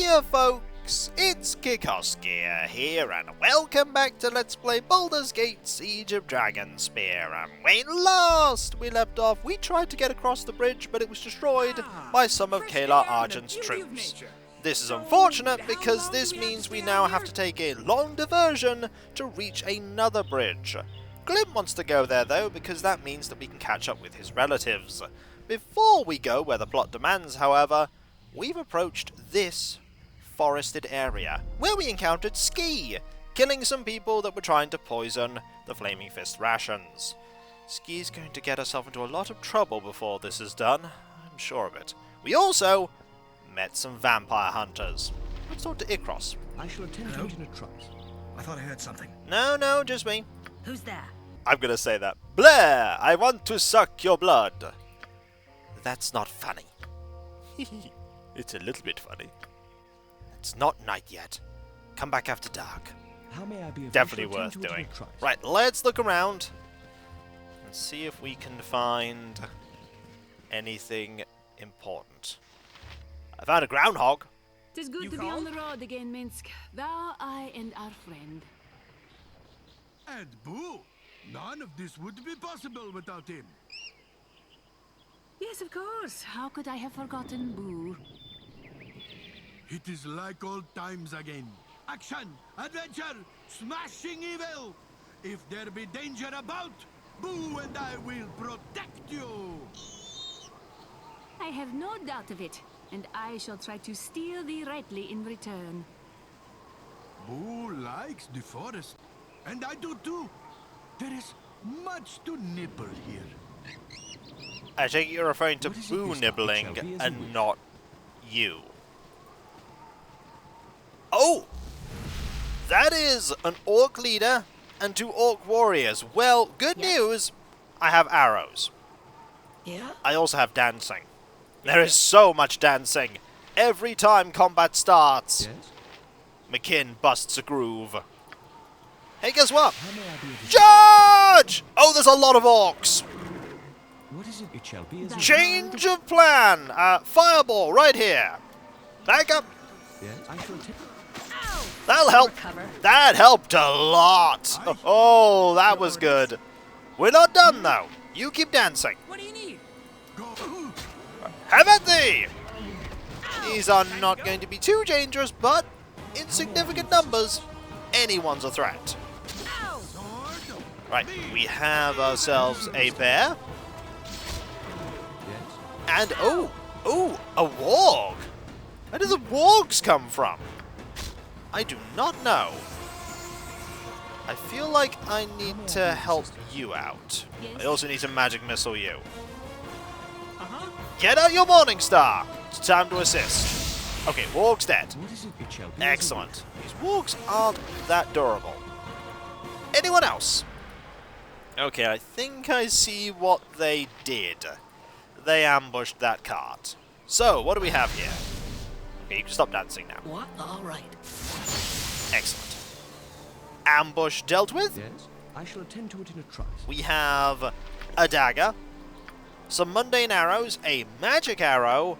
Hiya folks, it's Kikoskia here and welcome back to Let's Play Baldur's Gate Siege of Dragonspear. And when last we left off, we tried to get across the bridge, but it was destroyed by some of Kalar Argent's troops. This is unfortunate because this means we now have to take a long diversion to reach another bridge. Glim wants to go there though, because that means that we can catch up with his relatives. Before we go where the plot demands, however, we've approached this forested area, where we encountered Ski, killing some people that were trying to poison the Flaming Fist rations. Ski's going to get herself into a lot of trouble before this is done, I'm sure of it. We also met some vampire hunters. Let's talk to Ikros. I shall attend to it in a trice. I thought I heard something. No, just me. Who's there? I'm gonna say that. Blair, I want to suck your blood. That's not funny. It's a little bit funny. It's not night yet. Come back after dark. How may I be of Definitely use? worth Attend to it in doing. a trice. Right, let's look around and see if we can find anything important. I found a groundhog. 'Tis good to be on the road again, Minsk. Thou, I, and our friend. And Boo! None of this would be possible without him. Yes, of course. How could I have forgotten Boo? It is like old times again. Action, adventure, smashing evil. If there be danger about, Boo and I will protect you. I have no doubt of it, and I shall try to steal thee rightly in return. Boo likes the forest, and I do too. There is much to nibble here. I take it you're referring to What is it Boo this nibbling shall be as you and wish? not you. Oh! That is an orc leader and 2 orc warriors. Well, good news! I have arrows. Yeah? I also have dancing. There is so much dancing. Every time combat starts, Yes? McKinn busts a groove. Hey, guess what? How may I be of use? Charge! Oh, there's a lot of orcs. What is it? It shall be as you Change of plan. Fireball right here. Back up. wish. Yes? I shall attend. That'll help. Recover. That helped a lot. Oh, that was good. We're not done though. You keep dancing. What do you need? Go. Have at thee. These are not going to be too dangerous, but in significant numbers, anyone's a threat. Sword. Right, we have ourselves a bear. Yes? And, oh, a warg. Where do the wargs come from? I do not know. I feel like I need to help you out. I also need to magic missile you. Get out your Morning Star. It's time to assist. Okay, warg's dead. What is it? It shall be as you Excellent. These wargs aren't that durable. Anyone else? Okay, I think I see what they did. They ambushed that cart. So, what do we have here? Okay, you can stop dancing now. What? All right. Excellent. Ambush dealt with. wish. Yes? I shall attend to it in a trice. We have a dagger, some mundane arrows, a magic arrow.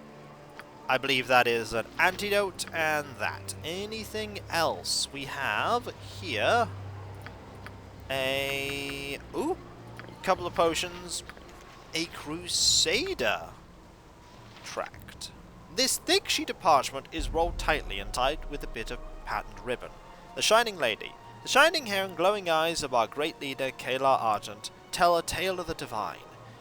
I believe that is an antidote, and that. Anything else? We have here a couple of potions, a crusader tract. This thick sheet of parchment is rolled tightly and tied with a bit of patterned ribbon. The Shining Lady. The shining hair and glowing eyes of our great leader, Kalar Argent, tell a tale of the divine.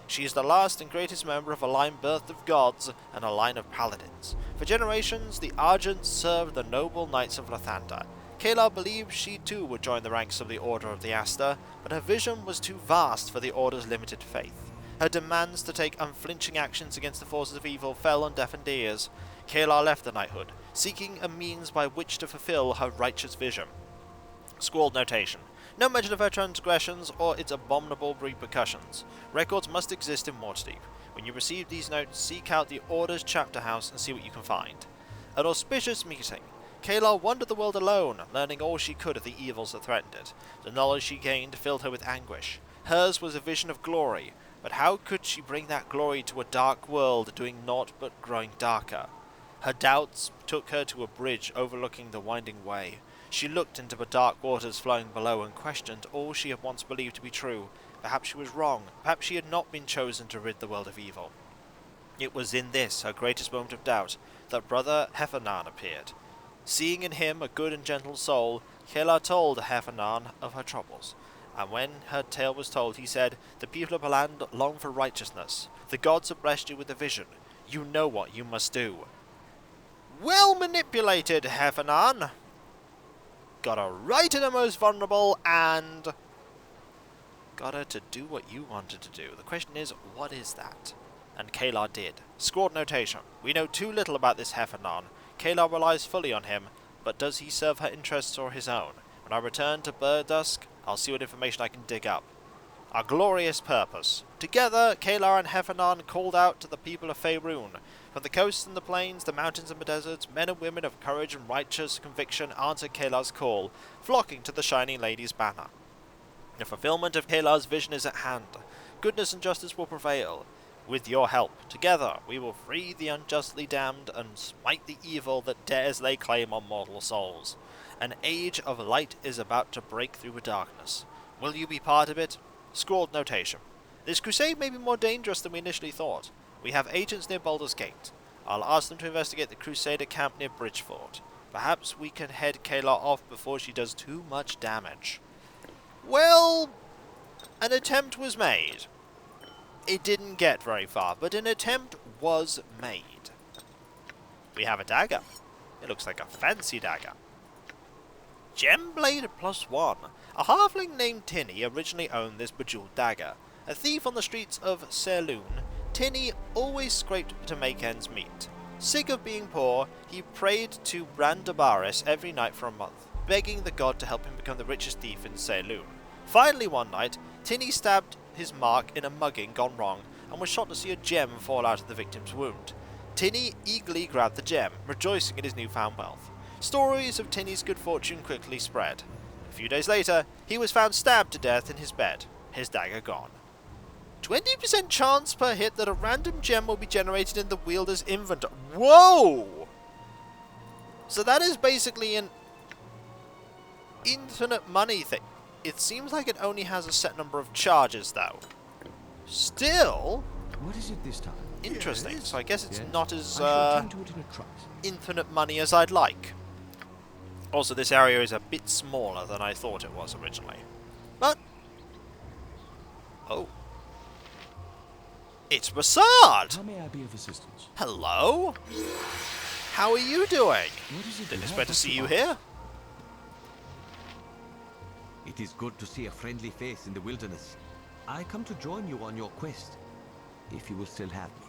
She is the last and greatest member of a line birthed of gods and a line of paladins. For generations, the Argents served the noble knights of Lathanta. Kalar believed she too would join the ranks of the Order of the Aster, but her vision was too vast for the Order's limited faith. Her demands to take unflinching actions against the forces of evil fell on deafened ears. Kalar left the knighthood, seeking a means by which to fulfill her righteous vision. Scrawled notation. No mention of her transgressions or its abominable repercussions. Records must exist in Waterdeep. When you receive these notes, seek out the Order's chapter house and see what you can find. An auspicious meeting. Kalar wandered the world alone, learning all she could of the evils that threatened it. The knowledge she gained filled her with anguish. Hers was a vision of glory, but how could she bring that glory to a dark world doing naught but growing darker? Her doubts took her to a bridge overlooking the winding way. She looked into the dark waters flowing below and questioned all she had once believed to be true. Perhaps she was wrong. Perhaps she had not been chosen to rid the world of evil. It was in this, her greatest moment of doubt, that Brother Heffernan appeared. Seeing in him a good and gentle soul, Kela told Heffernan of her troubles. And when her tale was told, he said, "The people of the land long for righteousness. The gods have blessed you with a vision. You know what you must do." Well manipulated, Heffernan. Got her right in the most vulnerable and got her to do what you wanted to do. The question is, what is that? And Kalar did. Scored notation. We know too little about this Heffernan. Kalar relies fully on him, but does he serve her interests or his own? When I return to Burdusk, I'll see what information I can dig up. Our glorious purpose. Together, Kalar and Heffernan called out to the people of Faerun. From the coasts and the plains, the mountains and the deserts, men and women of courage and righteous conviction answered Kalar's call, flocking to the Shining Lady's banner. The fulfillment of Kalar's vision is at hand. Goodness and justice will prevail. With your help, together, we will free the unjustly damned and smite the evil that dares lay claim on mortal souls. An age of light is about to break through the darkness. Will you be part of it? Scrawled notation. This crusade may be more dangerous than we initially thought. We have agents near Baldur's Gate. I'll ask them to investigate the Crusader camp near Bridgefort. Perhaps we can head Kalar off before she does too much damage. Well, an attempt was made. It didn't get very far, but an attempt was made. We have a dagger. It looks like a fancy dagger. Gemblade +1. A halfling named Tinny originally owned this bejeweled dagger. A thief on the streets of Serloon, Tinny always scraped to make ends meet. Sick of being poor, he prayed to Brandabaris every night for a month, begging the god to help him become the richest thief in Serloon. Finally one night, Tinny stabbed his mark in a mugging gone wrong, and was shocked to see a gem fall out of the victim's wound. Tinny eagerly grabbed the gem, rejoicing in his newfound wealth. Stories of Tinny's good fortune quickly spread. A few days later, he was found stabbed to death in his bed, his dagger gone. 20% chance per hit that a random gem will be generated in the wielder's inventory. Whoa! So that is basically an infinite money thing. It seems like it only has a set number of charges, though. Still, What is it this time? interesting. Yes. So I guess it's Yes? not as I shall attend to it in a trice. infinite money as I'd like. Also, this area is a bit smaller than I thought it was originally. But... oh. It's Resides! How may I be of assistance? Hello? How are you doing? What is it? Didn't you expect have to us see you ask? here. It is good to see a friendly face in the wilderness. I come to join you on your quest, If you will still have me.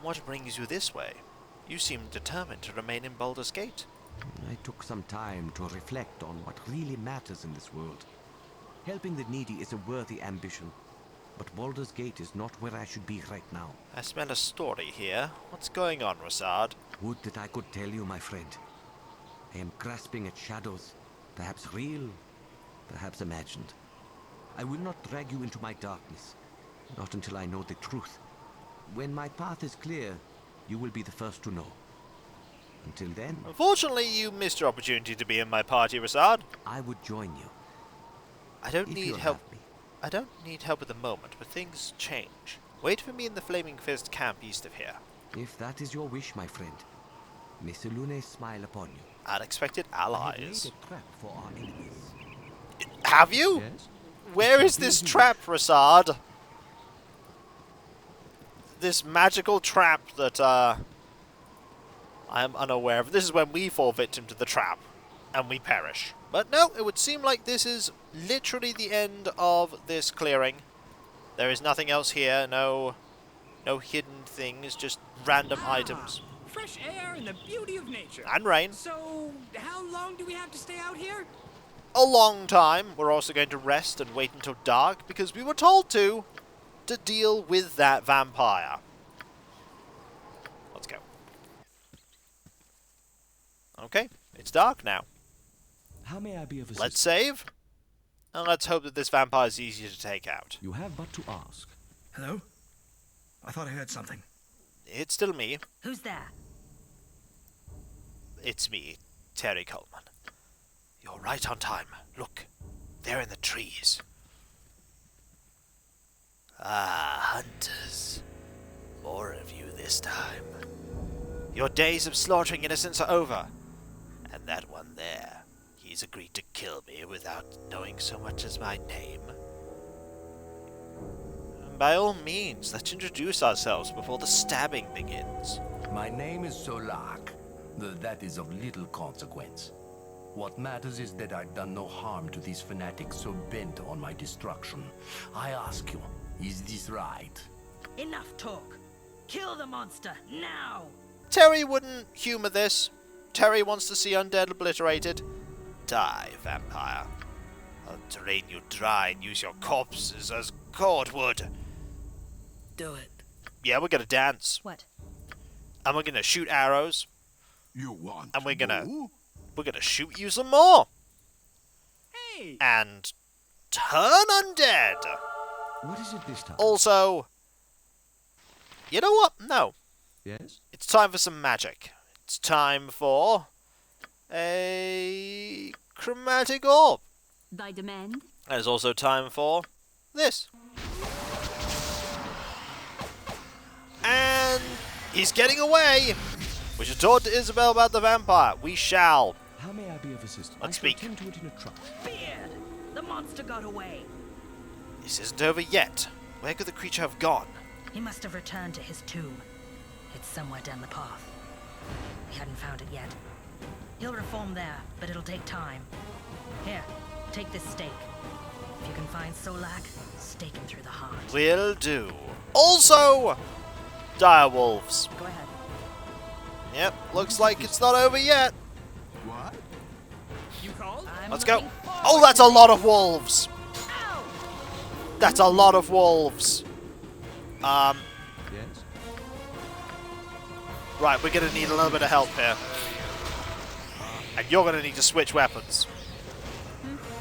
What brings you this way? You seem determined to remain in Baldur's Gate. I took some time to reflect on what really matters in this world. Helping the needy is a worthy ambition, but Baldur's Gate is not where I should be right now. I smell a story here. What's going on, Resides? Would that I could tell you, my friend. I am grasping at shadows, perhaps real, perhaps imagined. I will not drag you into my darkness, not until I know the truth. When my path is clear, you will be the first to know. Until then, Unfortunately, you missed your opportunity to be in my party, Resides. I would join you. I don't If need you'll help. have me. I don't need help at the moment, but things change. Wait for me in the Flaming Fist camp east of here. If that is your wish, my friend, may Selune smile upon you. Unexpected I have allies. laid a trap for our enemies. Have you? Yes? Where is this trap, Resides? This magical trap that, I am unaware of. This is when we fall victim to the trap, and we perish. But no, it would seem like this is literally the end of this clearing. There is nothing else here, no hidden things, just random items. Fresh air and the beauty of nature. And rain. So, how long do we have to stay out here? A long time. We're also going to rest and wait until dark, because we were told to deal with that vampire. Let's go. Okay, it's dark now. How may I be of assistance? Let's save, and let's hope that this vampire is easier to take out. You have but to ask. Hello? I thought I heard something. It's still me. Who's there? it's me, Terry Coleman. You're right on time. Look, they're in the trees. Ah, hunters. More of you this time. Your days of slaughtering innocents are over. And that one there, he's agreed to kill me without knowing so much as my name. By all means, let's introduce ourselves before the stabbing begins. My name is Solak, though that is of little consequence. What matters is that I've done no harm to these fanatics so bent on my destruction. I ask you, is this right? Enough talk. Kill the monster, now! Terry wouldn't humour this. Terry wants to see undead obliterated. Die, vampire. I'll drain you dry and use your corpses as cordwood. Do it. Yeah, we're gonna dance. What? And we're gonna shoot arrows. You want And we're gonna to? shoot you some more. Hey! And turn undead. What is it this time? Also, you know what? No. Yes? It's time for some magic. It's time for a chromatic orb. Thy demand? And it's also time for this. And he's getting away. We should talk to Isabel about the vampire. We shall. How may I be of assistance? Let's I shall speak. attend to it in a trice. Beard! The monster got away. This isn't over yet. Where could the creature have gone? He must have returned to his tomb. It's somewhere down the path. We hadn't found it yet. He'll reform there, but it'll take time. Here, take this stake. If you can find Solak, stake him through the heart. Will do. Also, dire wolves. Go ahead. Yep, looks like it's not over yet. What? You called? I'm Let's go. looking forward Oh, that's a to lot it. of wolves. Ow! That's a lot of wolves. Yes? Right, we're gonna need a little bit of help here. And you're gonna need to switch weapons.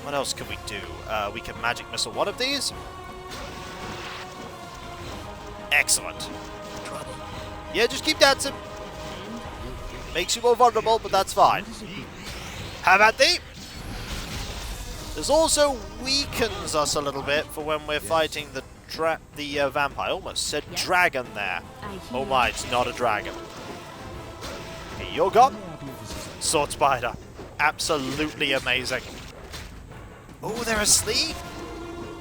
What else can we do? We can magic missile one of these. Excellent. Yeah, just keep dancing. Makes you more vulnerable, but that's fine. Have at thee. This also weakens us a little bit for when we're fighting the vampire. I almost said Yes. dragon there. I Oh hear. my, it's not a dragon. Okay, you're gone. How may I be of assistance? Sword spider. Absolutely amazing. Oh, they're asleep?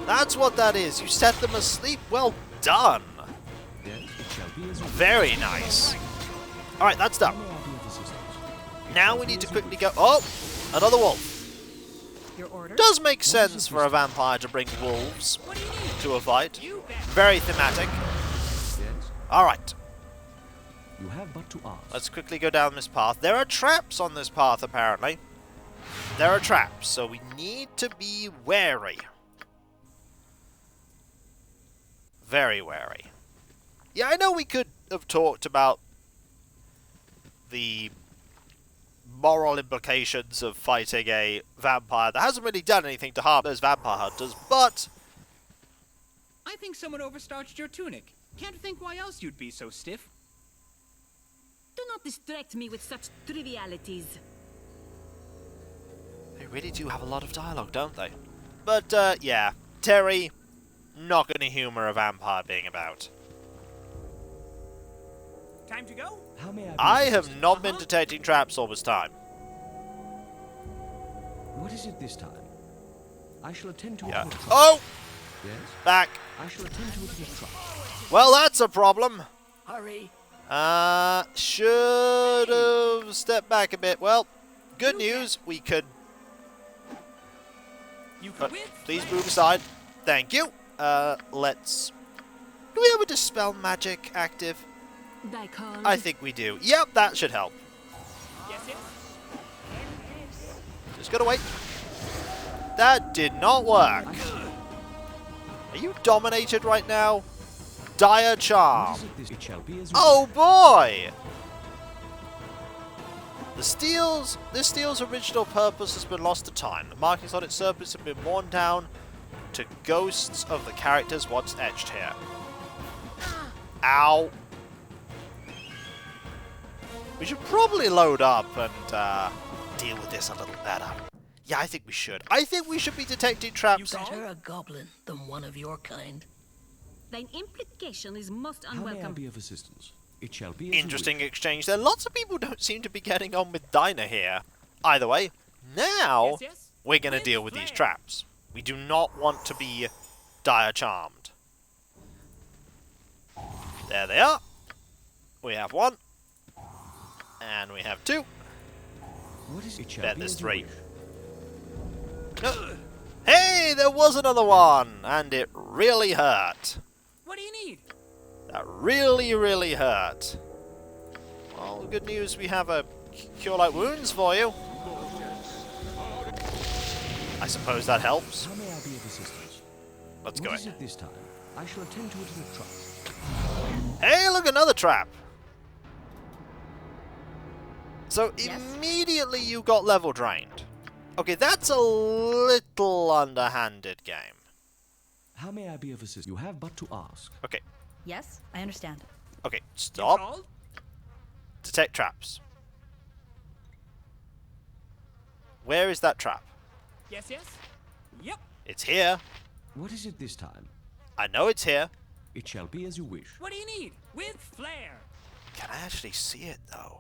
That's what that is. You set them asleep. Well done. Yes, it shall be as you wish. Very nice. Alright, that's How done. may I be of assistance? Now we need to quickly go... Oh! Another wolf. Your order? Does make sense for a vampire to bring wolves What do you need? to a fight. You bet. Very thematic. Yes? Alright, You have but to ask. let's quickly go down this path. There are traps on this path, apparently. There are traps, so we need to be wary. Very wary. Yeah, I know we could have talked about the moral implications of fighting a vampire that hasn't really done anything to harm those vampire hunters, but I think someone overstarched your tunic. Can't think why else you'd be so stiff. Do not distract me with such trivialities. they really do have a lot of dialogue, don't they? But, yeah, Terry, not going to humour a vampire being about. Time to go? How may I be I of have assistance? not been detecting traps all this time. What is it this time? I shall attend to Yeah. it in a trice. Oh! Yes? Back. I shall attend to it in a trice. Well, that's a problem. Hurry. Should have stepped back a bit. Well, good news. We could... You But quit? please move aside. Thank you. Let's... Do we have a dispel magic active? Thy call. I think we do. Yep, that should help. Yes, yes. Just gotta wait. That did not work. Are you dominated right now? Dire What Charm. is it this? It shall be as you Oh boy! This steel's original purpose has been lost to time. The markings on its surface have been worn down to ghosts of the characters once etched here. Ow. We should probably load up and deal with this a little better. Yeah, I think we should. I think we should be detecting traps. Better a goblin than one of your kind. Thine implication is most How may I unwelcome. be of assistance? It shall be as you Interesting wish. exchange there. Lots of people don't seem to be getting on with Dinah here. Either way, now we're going to deal with these traps. We do not want to be dire charmed. There they are. We have one. And we have two. What is it? Shall Bet be there's as you three. wish. No. Hey, there was another one, and it really hurt. What do you need? That really, really hurt. Well, good news, we have a cure light wounds for you. I suppose that helps. How may I be of assistance? Let's go What is in. it this time? I shall attend to it in a trice. Hey, look, another trap. So Yes? immediately you got level drained. Okay, that's a little underhanded game. How may I be of assistance? You have but to ask. Okay, Yes, I understand. okay, You stop. called? Detect traps. Where is that trap? Yes, yes. Yep. It's here. What is it this time? I know it's here. It shall be as you wish. What do you need? With flair. Can I actually see it, though?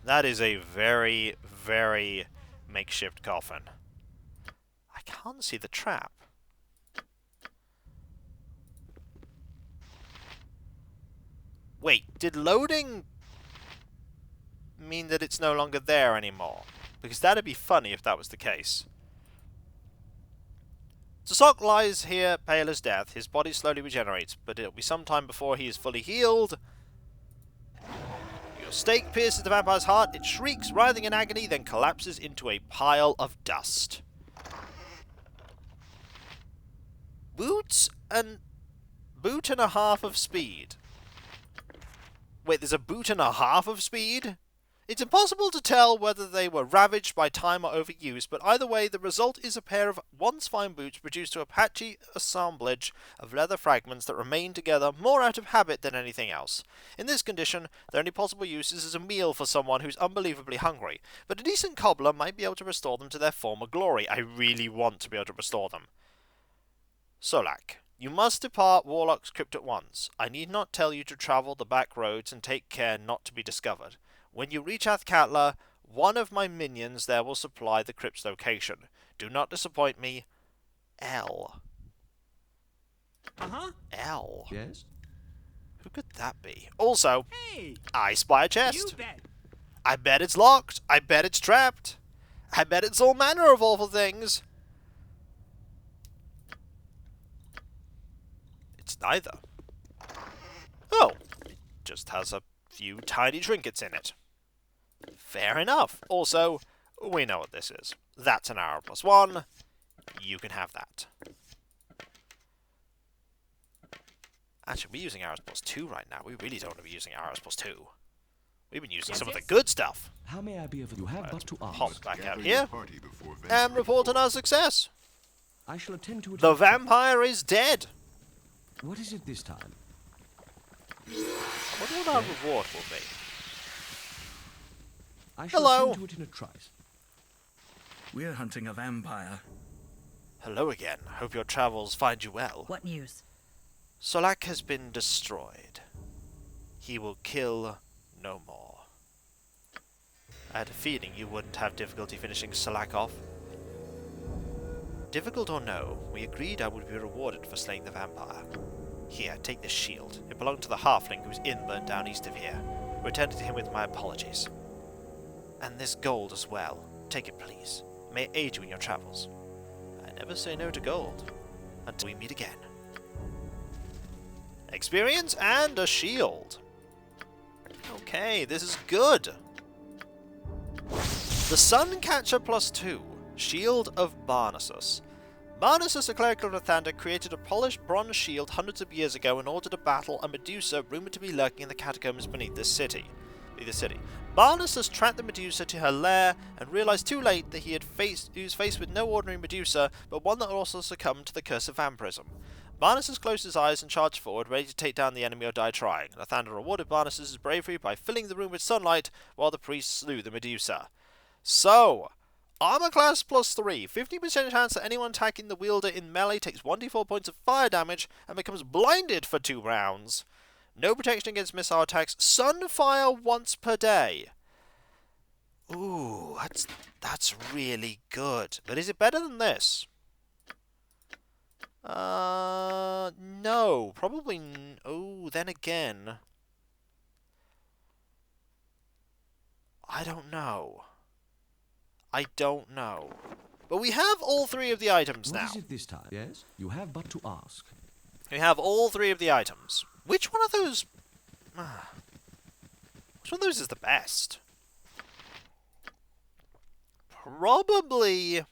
That is a very, very makeshift coffin. I can't see the trap. Wait, did loading mean that it's no longer there anymore? Because that'd be funny if that was the case. Zasok lies here, pale as death. His body slowly regenerates, but it'll be some time before he is fully healed. Your stake pierces the vampire's heart. It shrieks, writhing in agony, then collapses into a pile of dust. Boot and a half of speed. Wait, there's a boot and a half of speed? It's impossible to tell whether they were ravaged by time or overuse, but either way, the result is a pair of once fine boots reduced to a patchy assemblage of leather fragments that remain together more out of habit than anything else. In this condition, their only possible use is as a meal for someone who's unbelievably hungry, but a decent cobbler might be able to restore them to their former glory. I really want to be able to restore them. Solak. You must depart Warlock's Crypt at once. I need not tell you to travel the back roads and take care not to be discovered. When you reach Athkatla, one of my minions there will supply the crypt's location. Do not disappoint me. L. Uh-huh. L. Yes? Who could that be? Also, Hey. I spy a You chest. bet. I bet it's locked. I bet it's trapped. I bet it's all manner of awful things. It's neither. Oh, it just has a few tiny trinkets in it. Fair enough. Also, we know what this is. That's an arrow +1. You can have that. Actually, we're using arrows +2 right now. We really don't want to be using arrows +2. We've been using some of the good stuff. How may I be of you have but to ask. Hop back out here and report on our success. I shall attend to it. The in a trice. vampire is dead. What is it this time? I wonder what our reward will be. I shall Hello. attend to it in a trice. We're hunting a vampire. Hello again. Hope your travels find you well. What news? Solak has been destroyed. He will kill no more. I had a feeling you wouldn't have difficulty finishing Solak off. Difficult or no, we agreed I would be rewarded for slaying the vampire. Here, take this shield. It belonged to the halfling whose inn burned down east of here. Return it to him with my apologies. And this gold as well. Take it, please. May it aid you in your travels. I never say no to gold. Until we meet again. Experience and a shield. Okay, this is good. The Suncatcher +2. Shield of Barnesus. Barnesus, a cleric of Lathander, created a polished bronze shield hundreds of years ago in order to battle a Medusa rumored to be lurking in the catacombs beneath the city. Barnesus tracked the Medusa to her lair and realized too late that he was faced with no ordinary Medusa, but one that also succumbed to the curse of vampirism. Barnus closed his eyes and charged forward, ready to take down the enemy or die trying. Lathander rewarded Barnus' bravery by filling the room with sunlight while the priest slew the Medusa. So, armor class +3, 50% chance that anyone attacking the wielder in melee takes 1d4 points of fire damage and becomes blinded for 2 rounds. No protection against missile attacks, sunfire once per day. Ooh, that's really good. But is it better than this? No, probably. Oh, then again, I don't know. But we have all 3 of the items now. What is it this time? Yes, you have but to ask. We have all 3 of the items. Which one of those? Which one of those is the best? Probably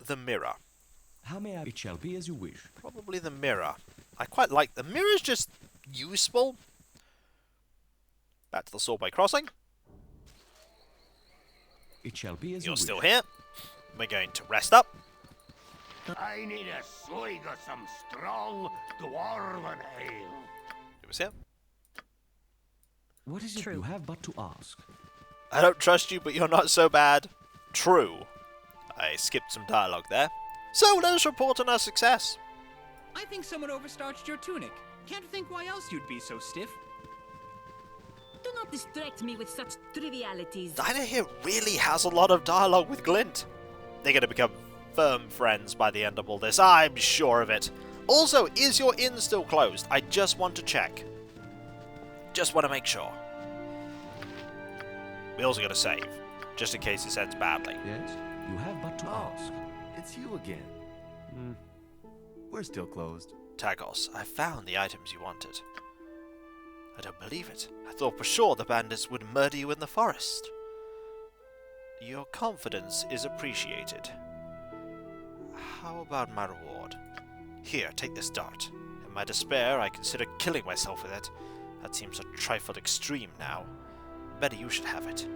the mirror. How may I? It shall be as you wish. Probably the mirror. I quite like the mirror's just useful. Back to the sword by crossing. It shall be as You're you still wish. here. We're going to rest up. I need a swig of some strong dwarven ale. It was here. What is it? True. You have but to ask. I don't trust you, but you're not so bad. True. I skipped some dialogue there. So let us report on our success. I think someone overstarched your tunic. Can't think why else you'd be so stiff. Do not distract me with such trivialities. Dinah here really has a lot of dialogue with Glint. They're going to become firm friends by the end of all this, I'm sure of it. Also, is your inn still closed? I just want to check. Just want to make sure. We also got to save, just in case it ends badly. Yes, you have but to ask. It's you again. We're still closed. Tagos, I found the items you wanted. I don't believe it. I thought for sure the bandits would murder you in the forest. Your confidence is appreciated. How about my reward? Here, take this dart. In my despair, I consider killing myself with it. That seems a trifle extreme now. Better you should have it.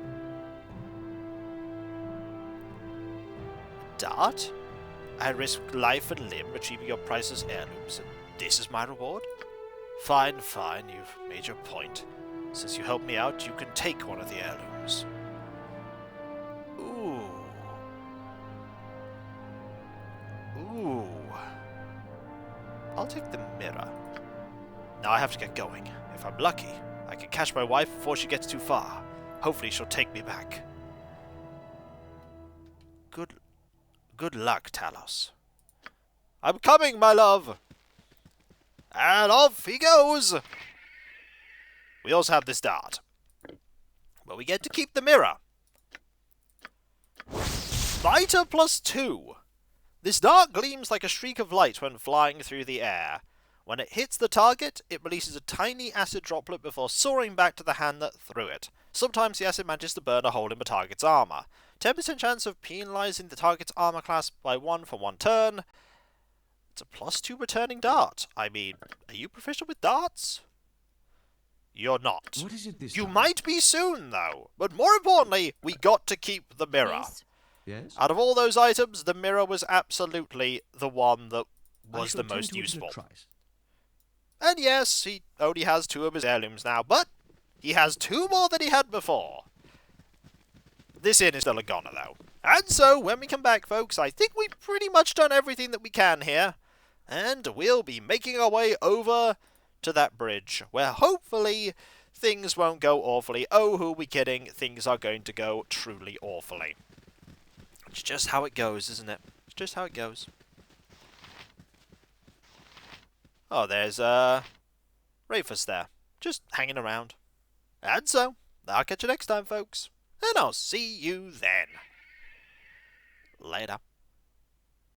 Dart? I risk life and limb retrieving your priceless heirlooms, and this is my reward? Fine, you've made your point. Since you helped me out, you can take one of the heirlooms. Ooh. I'll take the mirror. Now I have to get going. If I'm lucky, I can catch my wife before she gets too far. Hopefully she'll take me back. Good luck, Talos. I'm coming, my love! And off he goes! We also have this dart. But we get to keep the mirror. Biter +2. This dart gleams like a streak of light when flying through the air. When it hits the target, it releases a tiny acid droplet before soaring back to the hand that threw it. Sometimes the acid manages to burn a hole in the target's armor. 10% chance of penalizing the target's armor class by 1 for 1 turn. It's a +2 returning dart. I mean, are you proficient with darts? You're not. What is it this You time? might be soon, though. But more importantly, we got to keep the mirror. Yes. Out of all those items, the mirror was absolutely the one that I was shall the tend most to it in a useful. trice. And yes, he only has 2 of his heirlooms now, but he has 2 more than he had before. This inn is still a goner, though. And so, when we come back, folks, I think we've pretty much done everything that we can here. And we'll be making our way over to that bridge, where hopefully things won't go awfully. Oh, who are we kidding? Things are going to go truly awfully. It's just how it goes, isn't it? It's just how it goes. Oh, there's, Rafus there. Just hanging around. And so, I'll catch you next time, folks. And I'll see you then. Later.